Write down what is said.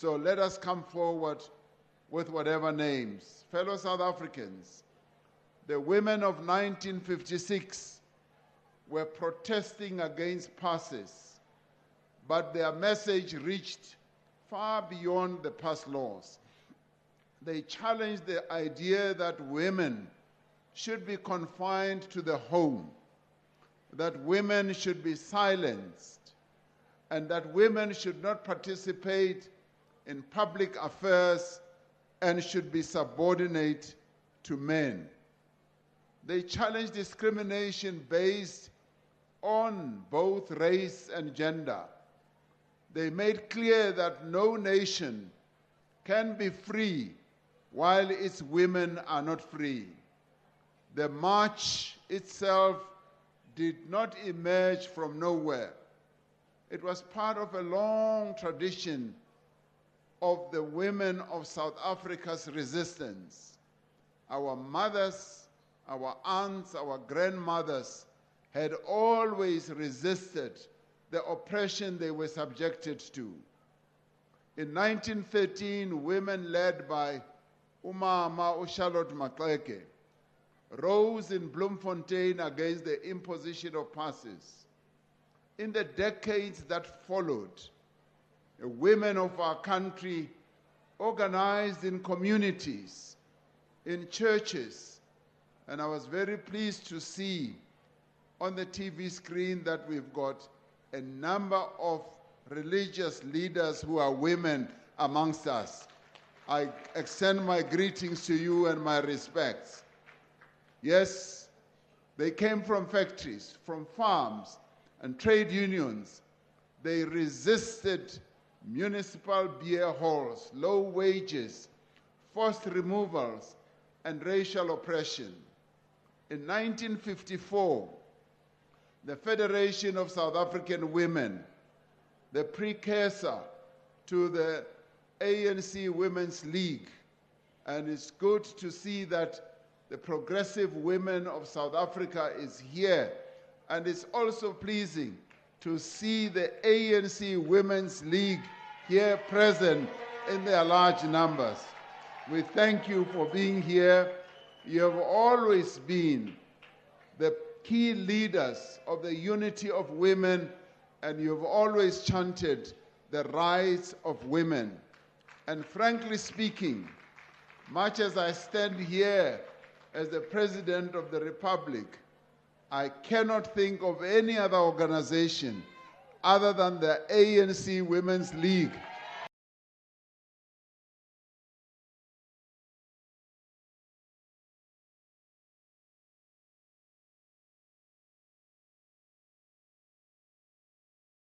So let us come forward with whatever names. Fellow South Africans, the women of 1956 were protesting against passes, but their message reached far beyond the pass laws. They challenged the idea that women should be confined to the home, that women should be silenced, and that women should not participate in public affairs and should be subordinate to men. They challenged discrimination based on both race and gender. They made clear that no nation can be free while its women are not free. The march itself did not emerge from nowhere. It was part of a long tradition of the women of South Africa's resistance. Our mothers, our aunts, our grandmothers had always resisted the oppression they were subjected to. In 1913, women led by Umama Charlotte Maxeke rose in Bloemfontein against the imposition of passes. In the decades that followed, the women of our country organized in communities, in churches, and I was very pleased to see on the TV screen that we've got a number of religious leaders who are women amongst us. I extend my greetings to you and my respects. Yes, they came from factories, from farms, and trade unions. They resisted municipal beer halls, low wages, forced removals, and racial oppression. In 1954, the Federation of South African Women, the precursor to the ANC Women's League, and it's good to see that the progressive women of South Africa is here, and it's also pleasing to see the ANC Women's League here present in their large numbers. We thank you for being here. You have always been the key leaders of the unity of women, and you have always chanted the rights of women. And frankly speaking, much as I stand here as the President of the Republic, I cannot think of any other organization other than the ANC Women's League